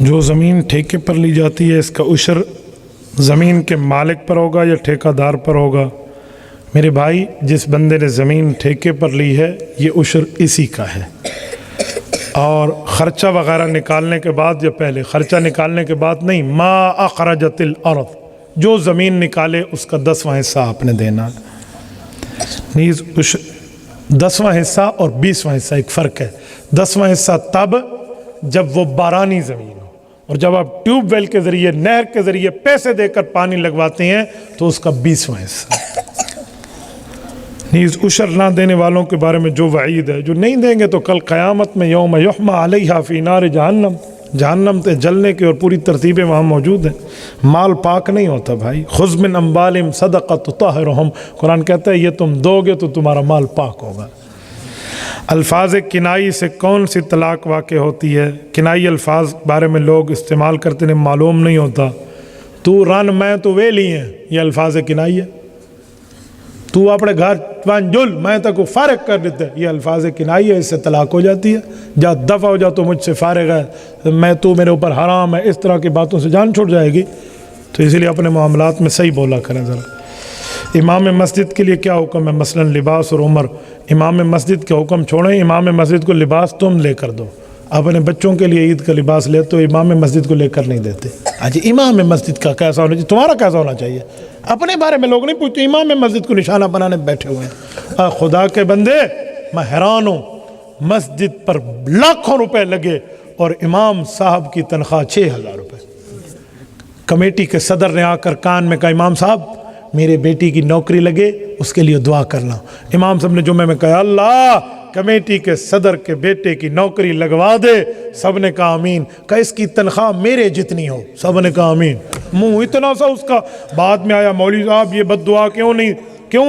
جو زمین ٹھیکے پر لی جاتی ہے اس کا عشر زمین کے مالک پر ہوگا یا ٹھیکہ دار پر ہوگا؟ میرے بھائی، جس بندے نے زمین ٹھیکے پر لی ہے یہ عشر اسی کا ہے، اور خرچہ وغیرہ نکالنے کے بعد یا پہلے خرچہ نکالنے کے بعد نہیں، ما اخرجت الارض، جو زمین نکالے اس کا 10واں حصہ آپ نے دینا۔ نیز 10واں حصہ اور 20واں حصہ ایک فرق ہے۔ 10واں حصہ تب جب وہ بارانی زمین ہو، اور جب آپ ٹیوب ویل کے ذریعے، نہر کے ذریعے پیسے دے کر پانی لگواتے ہیں تو اس کا 20واں حصہ۔ نیز عشر نہ دینے والوں کے بارے میں جو وعید ہے، جو نہیں دیں گے تو کل قیامت میں یوم یحمى علیہا فی نار جہنم، جہنم تے جلنے کی اور پوری ترتیبیں وہاں موجود ہیں۔ مال پاک نہیں ہوتا بھائی۔ خذ من اموالہم صدقہ تطہرہم، قرآن کہتا ہے یہ تم دو گے تو تمہارا مال پاک ہوگا۔ الفاظ کنائی سے کون سی طلاق واقع ہوتی ہے؟ کنائی الفاظ بارے میں لوگ استعمال کرتے ہیں، معلوم نہیں ہوتا۔ تو رن میں تو ویلی ہیں، یہ الفاظ کنائی ہے۔ تو اپنے گھر جل میں تک کو فارغ کر دیتے، یہ الفاظ کنائی ہے، اس سے طلاق ہو جاتی ہے۔ جا دفع ہو جا تو مجھ سے فارغ ہے، میں تو میرے اوپر حرام ہے، اس طرح کی باتوں سے جان چھوٹ جائے گی۔ تو اسی لیے اپنے معاملات میں صحیح بولا کریں ذرا۔ امام مسجد کے لیے کیا حکم ہے؟ مثلا لباس اور عمر۔ امام مسجد کے حکم چھوڑیں، امام مسجد کو لباس تم لے کر دو۔ اپنے بچوں کے لیے عید کا لباس لے تو امام مسجد کو لے کر نہیں دیتے۔ آج امام مسجد کا کیسا ہونا چاہیے؟ تمہارا کیسا ہونا چاہیے؟ اپنے بارے میں لوگ نہیں پوچھتے، امام مسجد کو نشانہ بنانے بیٹھے ہوئے ہیں۔ خدا کے بندے، میں حیران ہوں، مسجد پر لاکھوں روپے لگے اور امام صاحب کی تنخواہ 6000 روپے۔ کمیٹی کے صدر نے آ کر کان میں کہا امام صاحب میرے بیٹی کی نوکری لگے، اس کے لیے دعا کرنا۔ امام صاحب نے جمعے میں کہا اللہ کمیٹی کے صدر کے بیٹے کی نوکری لگوا دے۔ سب نے کہا آمین۔ کہ اس کی تنخواہ میرے جتنی ہو، سب نے کہا آمین۔ منہ اتنا سا اس کا۔ بعد میں آیا مولوی صاحب یہ بد دعا کیوں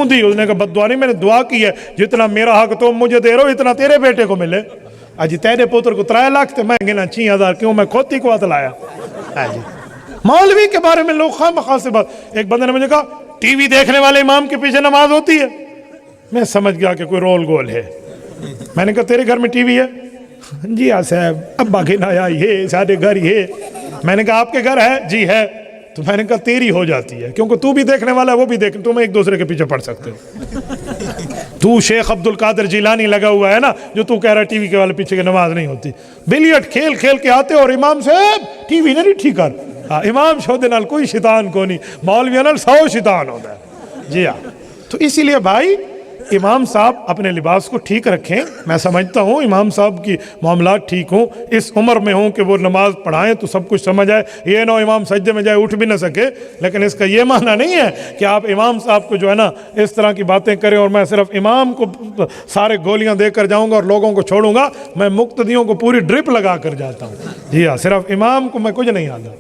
دی؟ اس نے کہا بد دعا نہیں، میں نے دعا کی ہے جتنا میرا حق تم مجھے دے رہے ہو اتنا تیرے بیٹے کو ملے۔ آجی تیرے پوتر کو 3 لاکھ تھے، میں گنا 6000 کیوں؟ میں کھوتی کو ہاتھ لایا۔ مولوی کے بارے میں لوگ خواہ مخواہ سے بات۔ ایک بندے نے مجھے کہا ٹی وی دیکھنے والے امام کے پیچھے نماز ہوتی ہے۔ میں سمجھ گیا کہ کوئی رول گول ہے۔ میں نے کہا تیرے گھر میں ٹی وی ہے؟ جی ہاں صاحب، ابا کے نایا یہ سارے گھر یہ۔ میں نے کہا آپ کے گھر ہے؟ جی ہے۔ تو میں نے کہا تیری ہو جاتی ہے، کیونکہ تو بھی دیکھنے والا ہے وہ بھی دیکھ، تم ایک دوسرے کے پیچھے پڑھ سکتے ہو۔ تو شیخ عبد القادر جیلانی لگا ہوا ہے نا، جو تو کہہ رہا ہے ٹی وی کے والے پیچھے کی نماز نہیں ہوتی۔ بلیٹ کھیل کھیل کے آتے اور امام صاحب ٹی وی نہیں ٹھیک کر۔ امام شودے نال کوئی شیطان کو نہیں، مولوی نال 100 شیطان ہوتا ہے۔ جی ہاں، تو اسی لیے بھائی امام صاحب اپنے لباس کو ٹھیک رکھیں۔ میں سمجھتا ہوں امام صاحب کی معاملات ٹھیک ہوں، اس عمر میں ہوں کہ وہ نماز پڑھائیں تو سب کچھ سمجھ آئے۔ یہ نہ امام سجدے میں جائے اٹھ بھی نہ سکے، لیکن اس کا یہ معنی نہیں ہے کہ آپ امام صاحب کو جو ہے نا اس طرح کی باتیں کریں اور میں صرف امام کو سارے گولیاں دے کر جاؤں گا اور لوگوں کو چھوڑوں گا۔ میں مقتدیوں کو پوری ڈرپ لگا کر جاتا ہوں۔ جی ہاں، صرف امام کو میں کچھ نہیں آتا۔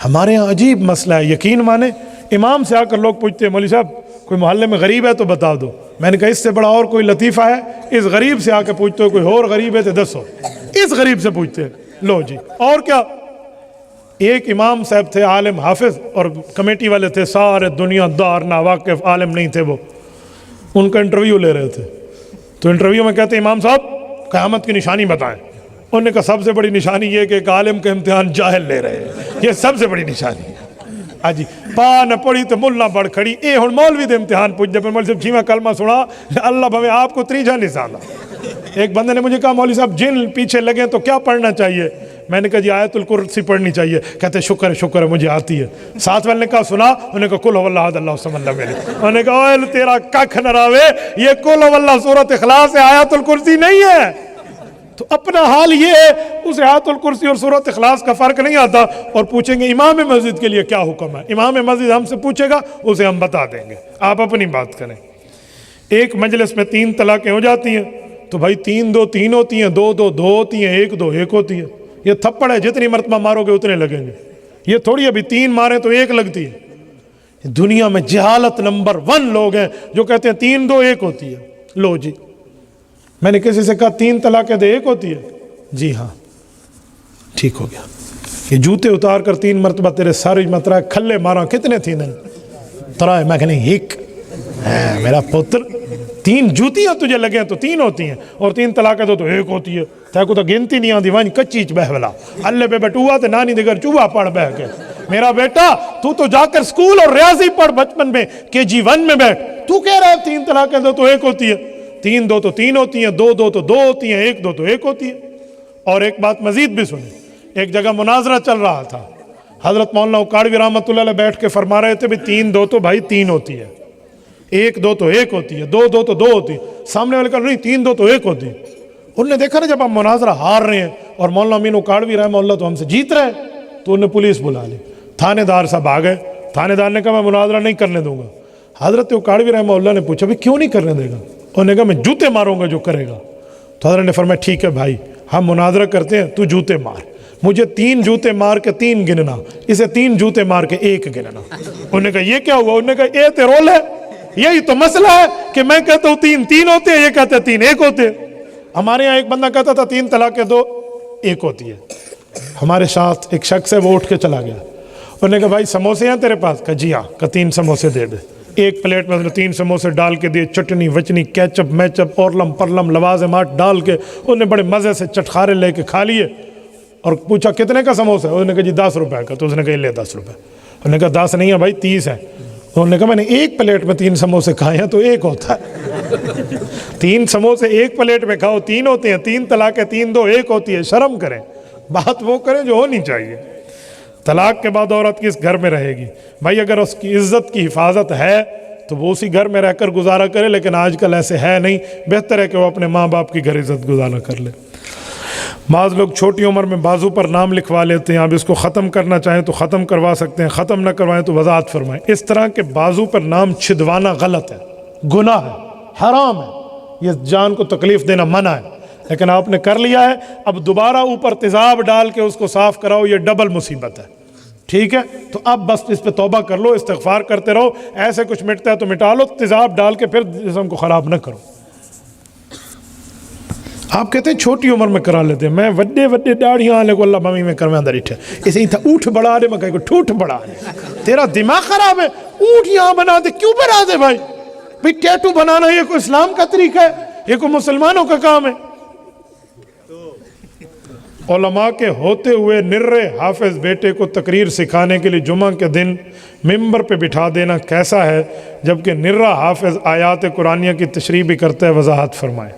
ہمارے ہاں عجیب مسئلہ ہے، یقین مانے امام سے آ کر لوگ پوچھتے ہیں مولوی صاحب کوئی محلے میں غریب ہے تو بتا دو۔ میں نے کہا اس سے بڑا اور کوئی لطیفہ ہے؟ اس غریب سے آ کے پوچھتے ہو کوئی اور غریب ہے تو دسو۔ اس غریب سے پوچھتے ہیں، لو جی اور کیا۔ ایک امام صاحب تھے عالم حافظ، اور کمیٹی والے تھے سارے دنیا دار ناواقف عالم نہیں تھے، وہ ان کا انٹرویو لے رہے تھے۔ تو انٹرویو میں کہتے ہیں امام صاحب قیامت کی نشانی بتائیں۔ انہوں نے کہا سب سے بڑی نشانی یہ کہ ایک عالم کا امتحان جاہل لے رہے ہیں، یہ سب سے بڑی نشانی ہے۔ جی پا نہ پڑھی تو ملا بڑھ کھڑی، اے ہن مولوی دے امتحان پوچھ جب مولوی صاحب جھیما کلمہ سنا اللہ بھوے آپ کو تریجا نسالہ۔ ایک بندے نے مجھے کہا مولوی صاحب جن پیچھے لگیں تو کیا پڑھنا چاہیے؟ میں نے کہا جی آیت الکرسی پڑھنی چاہیے۔ کہتے شکر ہے مجھے آتی ہے۔ ساتھ والے نے کہا سنا؟ انہوں نے کہا کل واللہ احد اللہ الصمد لم یلد۔ انہوں نے کہا اوہ تیرا ککھ نہ راوے، یہ کل واللہ سورۃ اخلاص ہے، آیت الکرسی نہیں ہے۔ تو اپنا حال یہ ہے، اس آیت الکرسی اور سورۃ اخلاص کا فرق نہیں آتا۔ اور پوچھیں گے امام مسجد کے لیے کیا حکم ہے؟ امام مسجد ہم سے پوچھے گا، اسے ہم بتا دیں گے، آپ اپنی بات کریں۔ ایک مجلس میں 3 طلاقیں ہو جاتی ہیں تو بھائی 3 2 3 ہوتی ہیں، 2 2 2 ہوتی ہیں، 1 2 1 ہوتی ہے۔ یہ تھپڑ ہے، جتنی مرتبہ مارو گے اتنے لگیں گے۔ یہ تھوڑی ابھی 3 ماریں تو 1 لگتی ہے۔ دنیا میں جہالت نمبر 1 لوگ ہیں جو کہتے ہیں 3 2 1 ہوتی ہے۔ لو جی میں نے کسی سے کہا 3 طلاقیں دے 1 ہوتی ہے؟ جی ہاں، ٹھیک ہو گیا۔ یہ جوتے اتار کر 3 مرتبہ تیرے ساری مترا کھلے مارا، کتنے تھی نہیں ترائے؟ میں کہنے ایک میرا پتر تین جوتیاں تجھے لگیں تو تین ہوتی ہیں، اور تین طلاقیں تو ایک ہوتی ہے. تے کو تو گنتی نہیں آتی ون کچی چ بہولا اللہ پہ بٹوا تے نانی دے گھر چوہا پڑھ بہ کے. میرا بیٹا تو جا کر اسکول اور ریاضی پڑھ بچپن میں KG1 میں بیٹھ. تو کہہ رہا ہے تین طلاقیں دو تو ایک ہوتی ہے. تین دو تو تین ہوتی ہیں، دو دو تو دو ہوتی ہیں، ایک دو تو ایک ہوتی ہے. اور ایک بات مزید بھی سنیں، ایک جگہ مناظرہ چل رہا تھا، حضرت مولانا اکاڑوی رحمۃ اللہ علیہ بیٹھ کے فرما رہے تھے بھی تین دو تو بھائی تین ہوتی ہے، ایک دو تو ایک ہوتی ہے، دو دو تو دو ہوتی ہے. سامنے والے کہا نہیں تین دو تو ایک ہوتی ہے. انہوں نے دیکھا نا جب ہم مناظرہ ہار رہے ہیں اور مولانا امین اکاڑوی رحمہ اللہ تو ہم سے جیت رہے ہیں، تو انہوں نے پولیس بلا لی. تھانے دار صاحب آ گئے. تھانے دار نے کہا میں مناظرہ نہیں کرنے دوں گا. حضرت اکاڑوی رحمہ اللہ نے پوچھا بھی کیوں نہیں کرنے دے گا؟ انہوں نے کہا میں جوتے ماروں گا جو کرے گا. تو حضرت نے فرمایا ٹھیک ہے بھائی ہم مناظرہ کرتے ہیں، تو جوتے مار. مجھے تین جوتے مار کے تین گننا، اسے تین جوتے مار کے ایک گننا. انہوں نے کہا یہ کیا ہوا؟ انہوں نے کہا یہ تو رول ہے، یہی تو مسئلہ ہے کہ میں کہتا ہوں تین تین ہوتے ہیں، یہ کہتے ہیں تین ایک ہوتے ہیں. ہمارے یہاں ایک بندہ کہتا تھا تین طلاقیں دو ایک ہوتی ہے. ہمارے ساتھ ایک شخص ہے وہ اٹھ کے چلا گیا. انہوں نے کہا بھائی سموسے ہیں تیرے پاس؟ کہا جی ہاں. کہا تین سموسے دے دے. ایک پلیٹ میں تین سموسے ڈال کے دیے، چٹنی وچنی کیچپ میچپ اورلم پرلم لوازمات ڈال کے انہوں نے بڑے مزے سے چٹخارے لے کے کھا لیے. اور پوچھا کتنے کا سموسا ہے؟ انہوں نے کہا جی 10 روپے کا. تو اس نے کہا لے 10 روپے. انہوں نے کہا 10 نہیں ہے بھائی 30 ہے. انہوں نے کہا میں نے ایک پلیٹ میں تین سموسے کھائے ہیں تو ایک ہوتا ہے. تین سموسے ایک پلیٹ میں کھاؤ تین ہوتے ہیں. تین طلاقیں تین دو ایک ہوتی ہے. شرم کریں، بات وہ کریں جو ہونی چاہیے. طلاق کے بعد عورت کس گھر میں رہے گی؟ بھائی اگر اس کی عزت کی حفاظت ہے تو وہ اسی گھر میں رہ کر گزارا کرے، لیکن آج کل ایسے ہے نہیں. بہتر ہے کہ وہ اپنے ماں باپ کی گھر عزت گزارا کر لے. بعض لوگ چھوٹی عمر میں بازو پر نام لکھوا لیتے ہیں، اب اس کو ختم کرنا چاہیں تو ختم کروا سکتے ہیں، ختم نہ کروائیں تو وضاحت فرمائیں. اس طرح کے بازو پر نام چھدوانا غلط ہے، گناہ ہے، حرام ہے. یہ جان کو تکلیف دینا منع ہے، لیکن آپ نے کر لیا ہے. اب دوبارہ اوپر تیزاب ڈال کے اس کو صاف کراؤ، یہ ڈبل مصیبت ہے. ٹھیک ہے، تو اب بس اس پہ توبہ کر لو، استغفار کرتے رہو. ایسے کچھ مٹتا ہے تو مٹا لو، تیزاب ڈال کے پھر جسم کو خراب نہ کرو. آپ کہتے ہیں چھوٹی عمر میں کرا لیتے ہیں. میں وڈے وڈے داڑیاں والے کو اللہ بمی میں کروا اندر اٹھے اسے ہی تھا اونٹ بڑھا دے. میں کہے کو ٹھوٹ بڑھا دے، تیرا دماغ خراب ہے. اونٹ یہاں بنا دے، کیوں بنا دے بھائی؟ بھائی ٹیٹو بنانا یہ کوئی اسلام کا طریقہ ہے؟ یہ کوئی مسلمانوں کا کام ہے؟ علماء کے ہوتے ہوئے نرے حافظ بیٹے کو تقریر سکھانے کے لیے جمعہ کے دن ممبر پہ بٹھا دینا کیسا ہے، جبکہ نرا حافظ آیات قرآنیہ کی تشریح بھی کرتا ہے؟ وضاحت فرمائیں.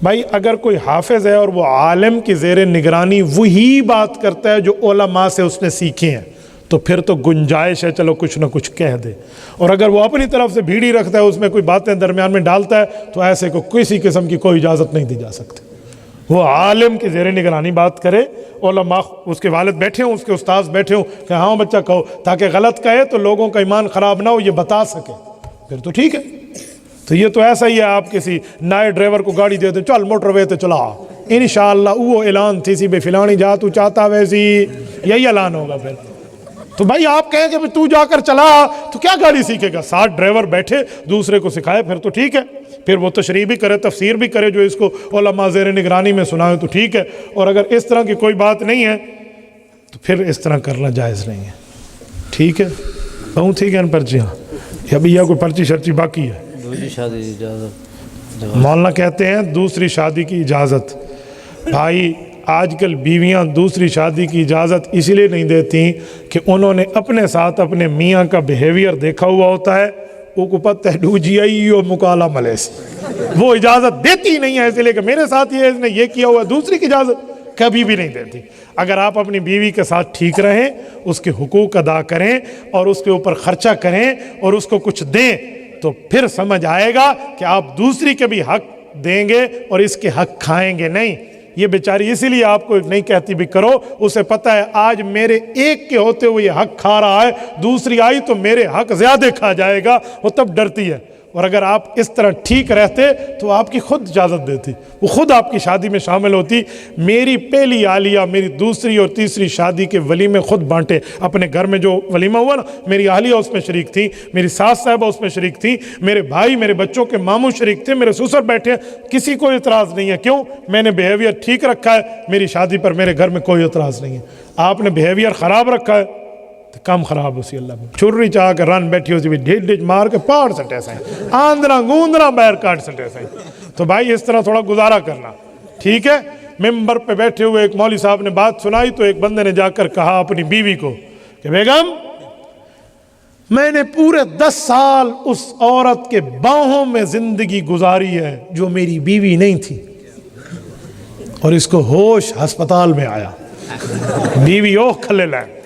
بھائی اگر کوئی حافظ ہے اور وہ عالم کی زیر نگرانی وہی بات کرتا ہے جو علماء سے اس نے سیکھی ہیں تو پھر تو گنجائش ہے چلو کچھ نہ کچھ کہہ دے. اور اگر وہ اپنی طرف سے بھیڑی رکھتا ہے، اس میں کوئی باتیں درمیان میں ڈالتا ہے، تو ایسے کو کسی قسم کی کوئی اجازت نہیں دی جا سکتی. وہ عالم کی زیر نگرانی بات کرے، علماء اس کے والد بیٹھے ہوں، اس کے استاذ بیٹھے ہوں کہ ہاں بچہ کہو، تاکہ غلط کہے تو لوگوں کا ایمان خراب نہ ہو، یہ بتا سکے، پھر تو ٹھیک ہے. تو یہ تو ایسا ہی ہے آپ کسی نئے ڈرائیور کو گاڑی دے دیں، چل موٹر وے تے چلا، انشاءاللہ وہ اعلان تھی سی بے فلانی جا تو چاہتا ویسی، یہی اعلان ہوگا. پھر تو بھائی آپ کہیں کہ تو جا کر چلا تو کیا گاڑی سیکھے گا؟ 60 ڈرائیور بیٹھے دوسرے کو سکھائے، پھر تو ٹھیک ہے. پھر وہ تشریح بھی کرے، تفسیر بھی کرے، جو اس کو علماء زیر نگرانی میں سنائے تو ٹھیک ہے. اور اگر اس طرح کی کوئی بات نہیں ہے تو پھر اس طرح کرنا جائز نہیں ہے. ٹھیک ہے، بہت ٹھیک ہے. ان پرچیاں ابھی یا کوئی پرچی شرچی باقی ہے؟ دوسری شادی کی اجازت. مولانا کہتے ہیں دوسری شادی کی اجازت. بھائی آج کل بیویاں دوسری شادی کی اجازت اس لیے نہیں دیتی کہ انہوں نے اپنے ساتھ اپنے میاں کا بیہیویئر دیکھا ہوا ہوتا ہے. وہ کو پتہ ہے ڈوجی آئی اور مکالا ملے سے وہ اجازت دیتی نہیں ہے، اس لیے کہ میرے ساتھ یہ اس نے یہ کیا ہوا ہے. دوسری کی اجازت کبھی بھی نہیں دیتی. اگر آپ اپنی بیوی کے ساتھ ٹھیک رہیں، اس کے حقوق ادا کریں اور اس کے اوپر خرچہ کریں اور اس کو کچھ دیں، تو پھر سمجھ آئے گا کہ آپ دوسری کے بھی حق دیں گے اور اس کے حق کھائیں گے نہیں. یہ بیچاری اسی لیے آپ کو نہیں کہتی بھی کرو، اسے پتہ ہے آج میرے ایک کے ہوتے ہوئے یہ حق کھا رہا ہے، دوسری آئی تو میرے حق زیادہ کھا جائے گا، وہ تب ڈرتی ہے. اور اگر آپ اس طرح ٹھیک رہتے تو آپ کی خود اجازت دیتی، وہ خود آپ کی شادی میں شامل ہوتی. میری پہلی عالیہ میری دوسری اور تیسری شادی کے ولیمے خود بانٹے. اپنے گھر میں جو ولیمہ ہوا نا، میری عالیہ اس میں شریک تھی، میری ساس صاحبہ اس میں شریک تھی، میرے بھائی میرے بچوں کے ماموں شریک تھے، میرے سسر بیٹھے. کسی کو اعتراض نہیں ہے. کیوں؟ میں نے بیہیویئر ٹھیک رکھا ہے، میری شادی پر میرے گھر میں کوئی اعتراض نہیں ہے. آپ نے بیہیویئر خراب رکھا ہے تو کم خراب ہو سی اللہ میں چھری چاہ کے رن بیٹھی ہو سی بھی ڈھیل ڈھیل مار کے پاڑ سٹے سائیں آندنا گوندنا بیر کاٹ سٹے سائیں. تو بھائی اس طرح تھوڑا گزارا کرنا ٹھیک ہے. ممبر پہ بیٹھے ہوئے ایک مولوی صاحب نے بات سنائی تو ایک بندے نے جا کر کہا اپنی بیوی کو کہ بیگم میں نے پورے 10 سال اس عورت کے باہوں میں زندگی گزاری ہے جو میری بیوی نہیں تھی اور اس کو ہوش ہسپتال میں آیا بیوی او کھلے لائے.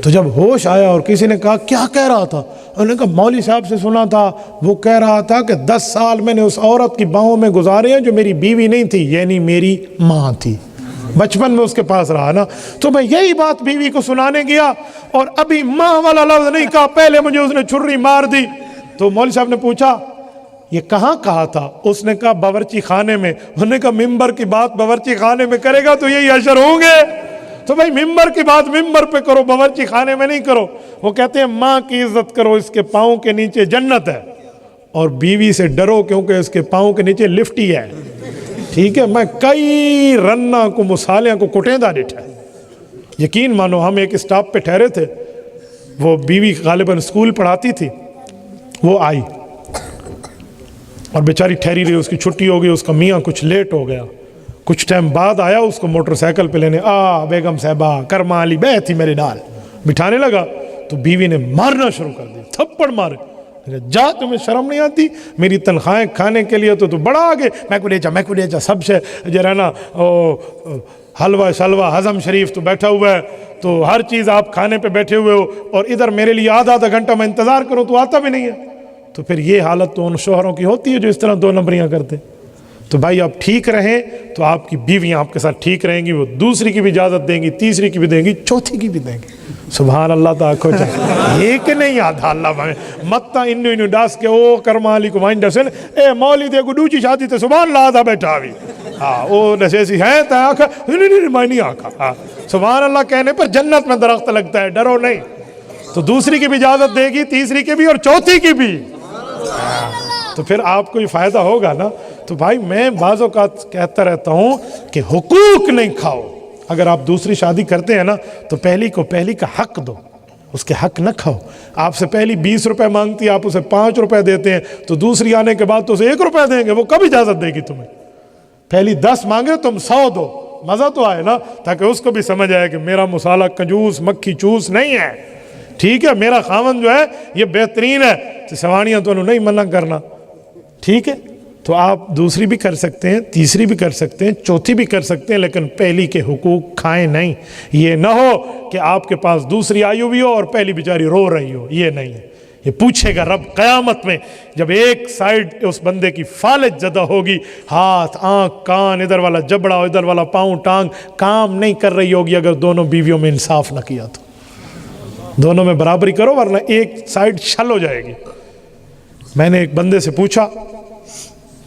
تو جب ہوش آیا اور کسی نے کہا کیا کہہ رہا تھا انہوں نے کہا مولوی صاحب سے سنا تھا وہ کہہ رہا تھا کہ 10 سال میں نے اس عورت کی باہوں میں گزارے ہیں جو میری بیوی نہیں تھی یعنی میری ماں تھی بچپن میں اس کے پاس رہا نا. تو میں یہی بات بیوی کو سنانے گیا اور ابھی ماں والا لفظ نہیں کہا پہلے مجھے اس نے چھری مار دی. تو مولوی صاحب نے پوچھا یہ کہاں کہا تھا؟ اس نے کہا باورچی خانے میں. انہوں نے کہا ممبر کی بات باورچی خانے میں کرے گا تو یہی اشر ہوں گے. تو بھائی ممبر کی بات ممبر پہ کرو باورچی خانے میں نہیں کرو. وہ کہتے ہیں ماں کی عزت کرو اس کے پاؤں کے نیچے جنت ہے اور بیوی سے ڈرو کیونکہ اس کے پاؤں کے نیچے لفٹی ہے ٹھیک ہے. میں کئی رنہ کو مسالیاں کو کٹیندہ ڈٹھا ہے یقین مانو. ہم ایک اسٹاپ پہ ٹھہرے تھے وہ بیوی غالباً اسکول پڑھاتی تھی وہ آئی اور بیچاری ٹھہری رہی اس کی چھٹی ہو گئی اس کا میاں کچھ لیٹ ہو گیا. کچھ ٹائم بعد آیا اس کو موٹر سائیکل پہ لینے بیگم صاحبہ کرما علی بے تھی میرے نال بٹھانے لگا تو بیوی نے مارنا شروع کر دی تھپڑ مارے. جا تمہیں شرم نہیں آتی میری تنخواہیں کھانے کے لیے تو بڑا آگے میں کو لے جا سب سے جو رہنا حلوہ شلوہ ہضم شریف تو بیٹھا ہوا ہے تو ہر چیز آپ کھانے پہ بیٹھے ہوئے ہو اور ادھر میرے لیے آدھا گھنٹہ میں انتظار کروں تو آتا بھی نہیں ہے. تو پھر یہ حالت تو ان شوہروں کی ہوتی ہے جو اس طرح 2 نمبریاں کرتے. تو بھائی آپ ٹھیک رہیں تو آپ کی بیویاں آپ کے ساتھ ٹھیک رہیں گی. وہ دوسری کی بھی اجازت دیں گی تیسری کی بھی دیں گی چوتھی کی بھی دیں گی. سبحان اللہ تعالیٰ چاہے یہ کہ نہیں آدھا اللہ میں متا انو ڈاس کے او کرما علی کو مائنڈ ڈسن اے مولی دے کو دوچی شادی تے سبحان اللہ آدھا بیٹھا بھی او نسیسی ہے تا آکھا نہیں میں نہیں آکھا سبحان اللہ کہنے پر جنت میں درخت لگتا ہے ڈرو نہیں. تو دوسری کی بھی اجازت دے گی تیسری کی بھی اور چوتھی کی بھی تو پھر آپ کو یہ فائدہ ہوگا نا. تو بھائی میں بعض اوقات کہتا رہتا ہوں کہ حقوق نہیں کھاؤ. اگر آپ دوسری شادی کرتے ہیں نا تو پہلی کو پہلی کا حق دو اس کے حق نہ کھاؤ. آپ سے پہلی 20 روپے مانگتی آپ اسے 5 روپے دیتے ہیں تو دوسری آنے کے بعد تو اسے 1 روپے دیں گے. وہ کب اجازت دے گی تمہیں؟ پہلی 10 مانگے تم 100 دو مزہ تو آئے نا تاکہ اس کو بھی سمجھ آئے کہ میرا مسالہ کنجوس مکھی چوس نہیں ہے ٹھیک ہے. میرا خاوند جو ہے یہ بہترین ہے تو سوانیاں تو نہیں منع کرنا ٹھیک ہے. تو آپ دوسری بھی کر سکتے ہیں تیسری بھی کر سکتے ہیں چوتھی بھی کر سکتے ہیں لیکن پہلی کے حقوق کھائیں نہیں. یہ نہ ہو کہ آپ کے پاس دوسری آئی ہوئی ہو اور پہلی بیچاری رو رہی ہو. یہ نہیں ہے. یہ پوچھے گا رب قیامت میں جب ایک سائیڈ اس بندے کی فالج زدہ ہوگی ہاتھ آنکھ کان ادھر والا جبڑا ادھر والا پاؤں ٹانگ کام نہیں کر رہی ہوگی اگر دونوں بیویوں میں انصاف نہ کیا تو. دونوں میں برابری کرو ورنہ ایک سائیڈ شل ہو جائے گی. میں نے ایک بندے سے پوچھا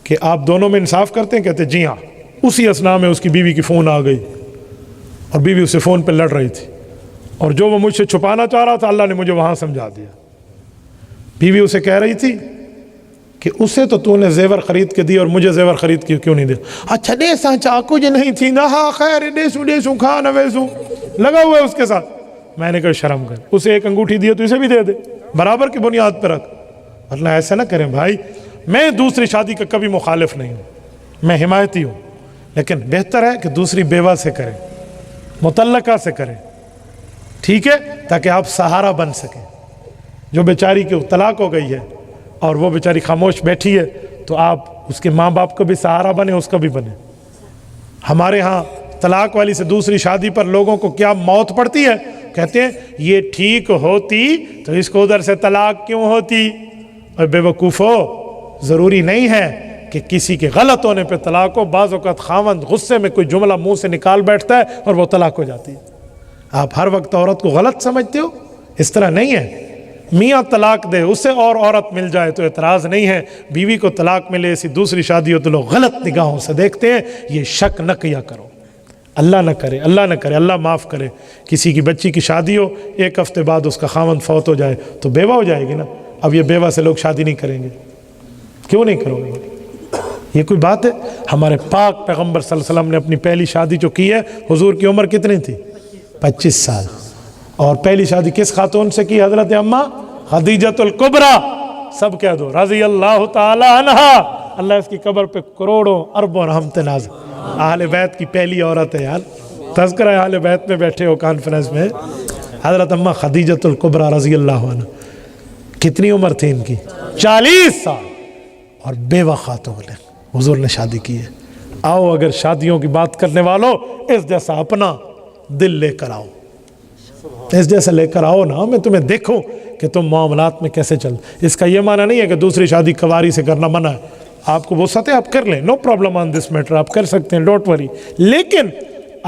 کہ آپ دونوں میں انصاف کرتے ہیں؟ کہتے جی ہاں. اسی اثنا میں اس کی بیوی کی فون آ گئی اور بیوی اسے فون پہ لڑ رہی تھی اور جو وہ مجھ سے چھپانا چاہ رہا تھا اللہ نے مجھے وہاں سمجھا دیا. بیوی اسے کہہ رہی تھی کہ اسے تو نے زیور خرید کے دی اور مجھے زیور خرید کے کیوں نہیں دیا؟ اچھا دے سا چاکو جو نہیں تھی نا ہاں خیر دیسو کھا نہ ویسو لگا ہوا ہے اس کے ساتھ. میں نے کہا شرم کر اسے ایک انگوٹھی دی تو اسے بھی دے دے برابر کی بنیاد پر رکھ. ورنہ ایسا نہ کریں بھائی. میں دوسری شادی کا کبھی مخالف نہیں ہوں میں حمایتی ہوں لیکن بہتر ہے کہ دوسری بیوہ سے کریں مطلقہ سے کریں ٹھیک ہے تاکہ آپ سہارا بن سکیں. جو بیچاری کی طلاق ہو گئی ہے اور وہ بیچاری خاموش بیٹھی ہے تو آپ اس کے ماں باپ کا بھی سہارا بنے اس کا بھی بنے. ہمارے ہاں طلاق والی سے دوسری شادی پر لوگوں کو کیا موت پڑتی ہے کہتے ہیں یہ ٹھیک ہوتی تو اس کو ادھر سے طلاق کیوں ہوتی. اور بے وقوفو ضروری نہیں ہے کہ کسی کے غلط ہونے پہ طلاق ہو. بعض اوقات خاوند غصے میں کوئی جملہ منہ سے نکال بیٹھتا ہے اور وہ طلاق ہو جاتی ہے. آپ ہر وقت عورت کو غلط سمجھتے ہو اس طرح نہیں ہے. میاں طلاق دے اسے اور عورت مل جائے تو اعتراض نہیں ہے. بیوی کو طلاق ملے ایسی دوسری شادی ہو تو لوگ غلط نگاہوں سے دیکھتے ہیں. یہ شک نہ کیا کرو. اللہ نہ کرے اللہ معاف کرے. کسی کی بچی کی شادی ہو 1 ہفتے بعد اس کا خاوند فوت ہو جائے تو بیوہ ہو جائے گی نا. اب یہ بیوہ سے لوگ شادی نہیں کریں گے. کیوں نہیں کرو گے؟ یہ کوئی بات ہے؟ ہمارے پاک پیغمبر صلی اللہ علیہ وسلم نے اپنی پہلی شادی جو کی ہے حضور کی عمر کتنی تھی؟ 25 سال. اور پہلی شادی کس خاتون سے کی؟ حضرت اما خدیجۃ الکبریٰ، سب کہہ دو رضی اللہ تعالی عنہا، اللہ اس کی قبر پہ کروڑوں اربوں رحمت نازل۔ اہل بیت کی پہلی عورت ہے یار، تذکرہ اہل بیت میں بیٹھے ہو کانفرنس میں، حضرت اما خدیجۃ الکبریٰ رضی اللہ عنہ۔ کتنی عمر تھی ان کی؟ 40 سال، اور بیوہ خاتون ہے، حضور نے شادی کی ہے۔ آؤ اگر شادیوں کی بات کرنے والوں، اس جیسا اپنا دل لے کر آؤ، اس جیسا لے کر آؤ نا، میں تمہیں دیکھوں کہ تم معاملات میں کیسے چل۔ اس کا یہ معنی نہیں ہے کہ دوسری شادی کواری سے کرنا منع ہے، آپ کو وسعت ہے آپ کر لیں، no problem on this metre, آپ کر سکتے ہیں، ڈونٹ وری، لیکن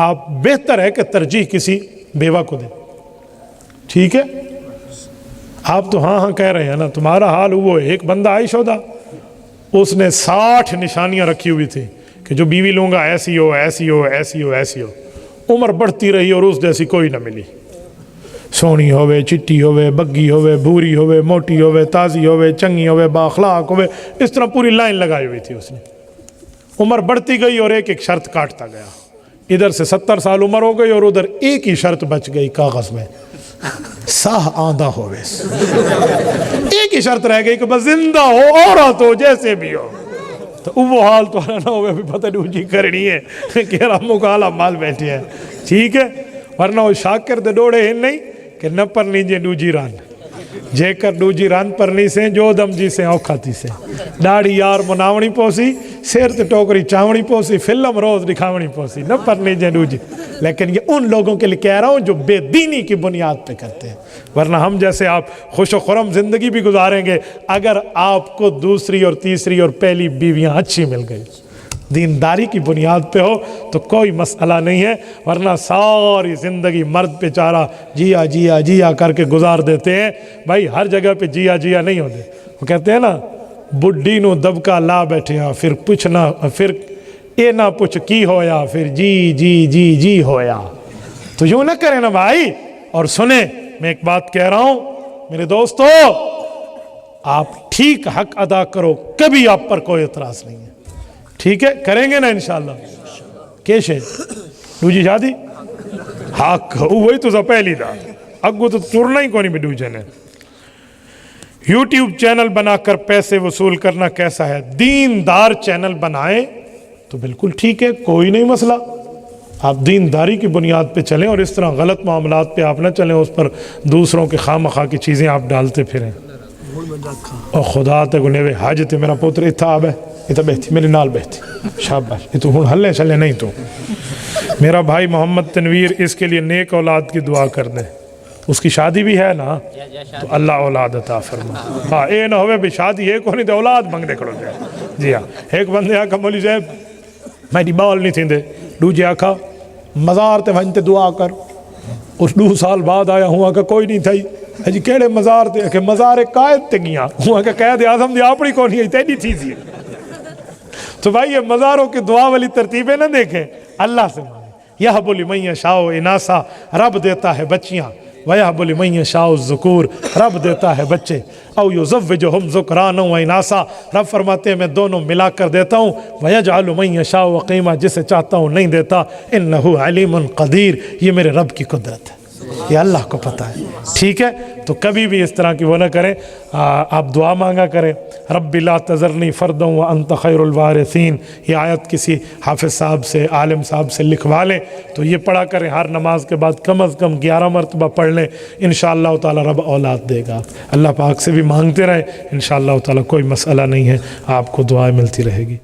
آپ بہتر ہے کہ ترجیح کسی بیوہ کو دیں، ٹھیک ہے؟ آپ تو ہاں ہاں کہہ رہے ہیں نا، تمہارا حال وہ ہے۔ ایک بندہ عائش ہوتا، اس نے 60 نشانیاں رکھی ہوئی تھی کہ جو بیوی لوں گا ایسی ہو ایسی ہو ایسی ہو ایسی ہو، عمر بڑھتی رہی اور اس جیسی کوئی نہ ملی، سونی ہوئے، چٹی ہوئے، بگی ہوئے، بھوری ہوئے، موٹی ہوئے، تازی ہوئے، چنگی ہوئے، بااخلاق ہوئے، اس طرح پوری لائن لگائی ہوئی تھی اس نے۔ عمر بڑھتی گئی اور ایک ایک شرط کاٹتا گیا، ادھر سے 70 سال عمر ہو گئی اور ادھر ایک ہی شرط بچ گئی کاغذ میں، ساہ آندہ ہوئے، ایک ہی شرط رہ گئی کہ بس زندہ ہو، عورت ہو، جیسے بھی ہو۔ تو وہ حال تو نہ ہوئے بھی پتہ ڈوجی کرنی ہے کہ رامو کا حالہ مال بیٹھے ہیں، ٹھیک ہے؟ ورنہ وہ شاکر دے ڈوڑے ہیں نہیں کہ نہ پر نیجے ڈوجی ران، جے کر ڈوجی ران پر نہیں سے جو دم جی سے اوکھاتی سے، ڈاڑی یار مناونی پوسی، سیر تے ٹوکری چاونی پوسی، فلم روز دکھاونی پوسی، نہ پر نیجے ڈوجی۔ لیکن یہ ان لوگوں کے لیے کہہ رہا ہوں جو بے دینی کی بنیاد پہ کرتے ہیں، ورنہ ہم جیسے آپ خوش و خرم زندگی بھی گزاریں گے اگر آپ کو دوسری اور تیسری اور پہلی بیویاں اچھی مل گئی، دینداری کی بنیاد پہ ہو تو کوئی مسئلہ نہیں ہے، ورنہ ساری زندگی مرد بیچارہ جیا جیا جیا کر کے گزار دیتے ہیں۔ بھائی ہر جگہ پہ جیا جیا نہیں ہوتے، وہ کہتے ہیں نا بڈھی نو دبکا لا بیٹھے ہاں، پھر پوچھنا، پھر اے نہ پوچھ کی ہویا، پھر جی جی جی جی ہویا۔ تو یوں نہ کریں نا بھائی۔ اور سنیں، میں ایک بات کہہ رہا ہوں میرے دوستو، آپ ٹھیک حق ادا کرو، کبھی آپ پر کوئی اعتراض نہیں ہے، ٹھیک ہے؟ کریں گے نا انشاءاللہ؟ کیش ہے دوجی شادی حق وہی تو پہلی دا اگو تو ترنا ہی کونی بھی دوجے نے۔ یوٹیوب چینل بنا کر پیسے وصول کرنا کیسا ہے؟ دیندار چینل بنائیں تو بالکل ٹھیک ہے، کوئی نہیں مسئلہ، آپ دینداری کی بنیاد پہ چلیں اور اس طرح غلط معاملات پہ آپ نہ چلیں، اس پر دوسروں کے خواہ مخواہ کی چیزیں آپ ڈالتے پھریں۔ اور خدا تے گنیوے حاج تے میرا پوتر اتھا آب ہے، اتھا بہتی میرے نال بہتی، شاباش، یہ تو ہن ہلے چلے نہیں تو میرا بھائی محمد تنویر، اس کے لیے نیک اولاد کی دعا کر دیں، اس کی شادی بھی ہے نا، تو اللہ اولاد عطا فرما۔ ہاں اے نہ ہوئے بھی شادی ہے کوئی نہیں تو اولاد منگ دے کھڑو جائے۔ جی ہاں، ایک بندے آکھا مولی صاحب میری بال نہیں تھیں دے، دوجے آکھا مزار تے ونتے دعا کر، اس 2 سال بعد آیا ہوں آکھا کوئی نہیں تھائی، جی کیڑے مزار تے؟ کہ مزار قائد تے گیا ہوں آکھا قائد اعظم دی اپنی کو نہیں ہے تیری چیز ہے۔ تو بھائی یہ مزاروں کی دعا والی ترتیبیں نہ دیکھیں، اللہ سے مانگیں۔ یہب لمن یشاء اناسا، رب دیتا ہے بچیاں، ویہب لمن یشاء الذکور، رب دیتا ہے بچے، او یزوجہم ذکرانا و اناسا، رب فرماتے ہیں میں دونوں ملا کر دیتا ہوں، ویجعل من یشاء عقیما، جسے چاہتا ہوں نہیں دیتا، انہ علیم قدیر، یہ میرے رب کی قدرت ہے، یہ اللہ کو پتہ ہے، ٹھیک ہے؟ تو کبھی بھی اس طرح کی وہ نہ کریں، آپ دعا مانگا کریں، رب لا تذرنی فردا وانت خیر الوارثین، یہ آیت کسی حافظ صاحب سے، عالم صاحب سے لکھوا لیں تو یہ پڑھا کریں، ہر نماز کے بعد کم از کم 11 مرتبہ پڑھ لیں، انشاءاللہ تعالی رب اولاد دے گا۔ اللہ پاک سے بھی مانگتے رہیں، انشاءاللہ تعالی کوئی مسئلہ نہیں ہے، آپ کو دعائیں ملتی رہے گی۔